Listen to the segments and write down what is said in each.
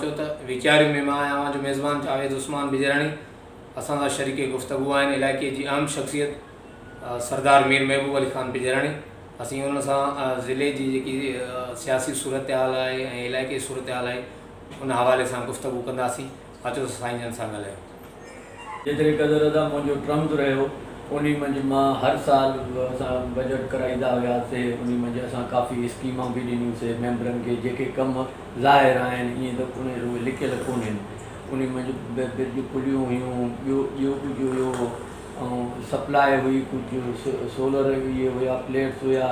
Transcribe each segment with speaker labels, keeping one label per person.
Speaker 1: छो त वीचारियूं में मां आहियां जो मेज़बान जावेद उस्मान बिजराणी असां सां शरीक गुफ्तगू आहिनि इलाइक़े जी अहम शख्सियत सरदार मीर महबूब अली ख़ान बिजराणी। असीं उन सां ज़िले जी जेकी सियासी सूरत हाल आहे ऐं इलाइक़े जी सूरत हाल आहे उन हवाले सां गुफ्तगू कंदासीं। अचो साईं जन सां ॻाल्हायूं।
Speaker 2: जेतिरे क़दुरु त मुंहिंजो ट्रम्प रहियो उन मंझि मां हर साल असां बजट कराईंदा हुआसीं। उन मंझि असां काफ़ी स्कीमां बि ॾिनियूंसीं मेंबरनि खे जेके कम ज़ाहिर आहिनि ईअं त उहे लिखियल कोन्हनि। उन मंझि बिज पुलियूं हुयूं, ॿियो कुझु हुयो ऐं सप्लाई हुई, कुझु सोलर इहे हुया, प्लेट्स हुया,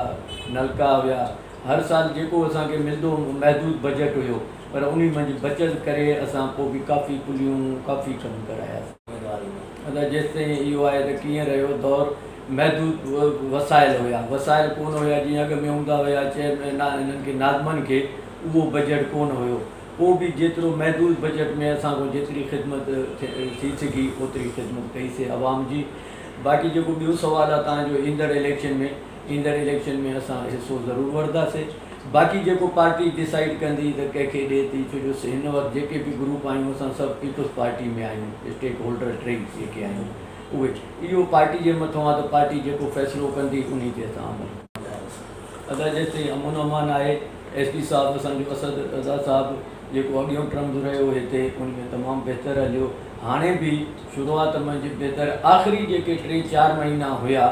Speaker 2: नलका हुया। हर साल जेको असांखे मिलंदो महदूद बजट हुयो, पर उन मंझि बचत करे असां पोइ बि काफ़ी पुलियूं काफ़ी कमु करायासीं। अगरि जेसि ताईं इहो आहे त कीअं रहियो दौरु महदूद वसाइल हुया, वसाइल कोन हुया जीअं अॻ में हूंदा हुया चेयरमैन हिननि खे नाज़मनि खे उहो बजट कोन हुयो। पोइ बि जेतिरो महदूद बजट में असांखो जेतिरी ख़िदमत थी सघी ओतिरी ख़िदमत कईसीं आवाम जी। बाक़ी जेको ॿियो सुवालु आहे तव्हांजो ईंदड़ इलेक्शन में असां हिसो ज़रूरु वठंदासीं। बाक़ी जेको पार्टी डिसाइड कंदी त कंहिंखे ॾिए थी, छो जो हिन वक़्तु जेके बि ग्रुप आहियूं असां सभु पीपुल्स पार्टी में आहियूं, स्टेक होल्डर टे जेके आहियूं उहे इहो पार्टी जे मथां आहे त पार्टी जेको फ़ैसिलो कंदी उन ते असां अमल कंदासीं। अगरि जेसिताईं अमन अमान आहे SP साहिबु असांजो असद रज़ा साहिबु जेको अॻियों ट्रम्प रहियो हिते उन में तमामु बहितरु हलियो। हाणे बि शुरूआत मंझि बहितरु, आख़िरी जेके 3-4 महीना हुया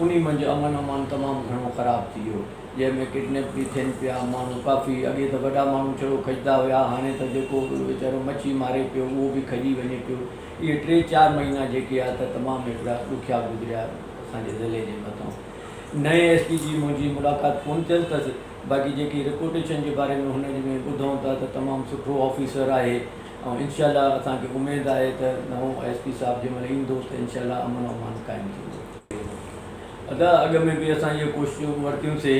Speaker 2: उन मंझि अमन अमान तमामु घणो ख़राबु थी वियो, जंहिंमें किडनैप बि थियनि पिया माण्हू काफ़ी। अॻे त वॾा माण्हू छड़ो खजंदा हुया, हाणे त जेको वीचारो मच्छी मारे पियो उहो बि खजी वञे पियो। इहे 3-4 महीना जेके आहे त तमामु हिकिड़ा ॾुखिया गुज़रिया असांजे ज़िले जे मथां। नए SP जी मुंहिंजी मुलाक़ात कोन थियल अथसि। बाक़ी जेकी रिपोर्टेशन जे बारे में हुन में ॿुधूं था त तमामु सुठो ऑफिसर आहे ऐं इनशाला असांखे उमेदु आहे त नओं SP साहिबु जंहिंमहिल ईंदो त इनशाला अमन अमान क़ाइमु थींदो। अॻ में बि असां इहे कोशिशूं वरितियूंसीं,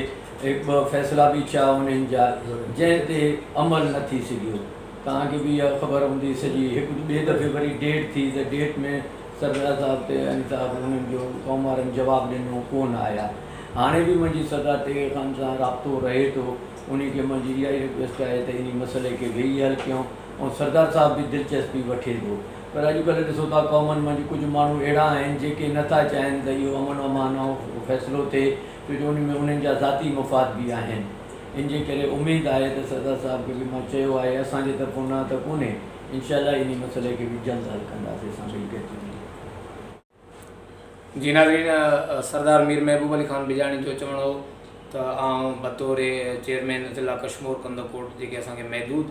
Speaker 2: 1-2 फ़ैसिला बि थिया उन्हनि जा जंहिं ते अमल न थी सघियो। तव्हांखे बि इहा ख़बर हूंदी सॼी। ॿिए दफ़े वरी डेट थी त डेट में सरदार साहिब ते साहिबु उन्हनि जो कौमारनि जवाबु ॾिनो, कोन आया। हाणे बि मुंहिंजी सरदार ते ख़ान सां राब्तो रहे थो। उनखे मुंहिंजी इहा ई रिक्वेस्ट आहे त इन मसइले खे वेही हल कयूं ऐं सरदार साहिबु बि दिलचस्पी वठे थो। पर अॼुकल्ह ॾिसो था क़ौमनि मंझि कुझु माण्हू अहिड़ा आहिनि जेके नथा चाहिनि त इहो अमन अमान ऐं फ़ैसिलो थिए, छो जो उन में उन्हनि जा ज़ाती मफ़ाद बि आहिनि। इन जे करे उमेदु आहे त सरदार साहिब खे बि मां चयो आहे असांजे तरफ़ां न त कोन्हे, इनशाला इन मसइले खे बि जल्द हल कंदासीं असां ॿई गॾिजी।
Speaker 1: जी नाज़रीन, सरदार मीर महबूब अली ख़ान बिजराणी जो चवणु हो त आउं बतौर चेयरमैन ज़िला कश्मीर कंदकोट जेके असांखे महदूद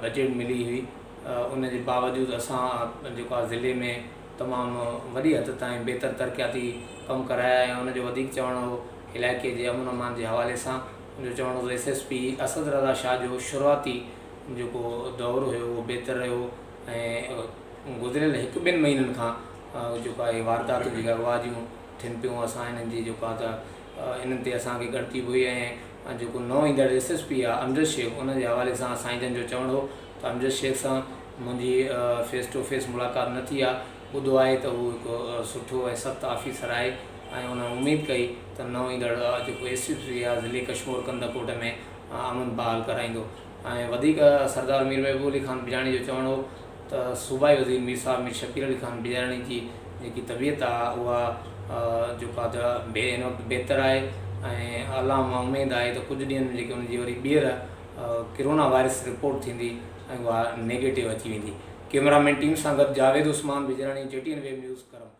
Speaker 1: बजट मिली हुई, उन जे बावजूदि असां जेको आहे ज़िले में तमामु वॾी हद ताईं बहितर तरक़ियाती कमु कराया ऐं उनजो वधीक चवणु हो इलाइक़े जे अमन अमान जे हवाले सां। उनजो चवणु हो SSP असद रज़ा शाह जो शुरूआती जेको दौरु हुयो उहो बहितरु रहियो ऐं गुज़िरियल 1-2 महीननि खां जेको आहे वारदातूं जेका वाजियूं थियनि पियूं असां हिननि जी जेको आहे त इन्हनि ते असांखे ॻणती हुई। ऐं जेको नओं ईंदड़ SSP आहे अमजद शेख, उन जे हवाले सां साईं जन जो चवणु हो त अमजद शेख सां मुंहिंजी फेस टू फेस मुलाक़ात न थी आहे। ॿुधो आहे त उहो हिकु सुठो ऐं सख़्तु ऑफिसर आहे ऐं उन उमेदु कई त नओं ईंदड़ जेको SSP आहे ज़िले कश्मीर कंदकोट में अमन बहाल कराईंदो। ऐं वधीक सरदार मीर महबूब अली ख़ान बिजराणी जो चवणु हो त सूबाई वज़ीर मीर साहिब मीर शबीर अली ख़ान बिजराणी जी जेकी तबियत आहे उहा जेको आहे त हिन वक़्तु बहितरु आहे ऐं अलाह मां उमेदु आहे त कुझु ॾींहंनि में जेकी उनजी वरी ॿीहर कोरोना वायरस रिपोर्ट थींदी ऐं उहा नेगेटिव अची वेंदी। कैमरामैन टीम सां गॾु Javed Usman Bijrani, JTN web news करम।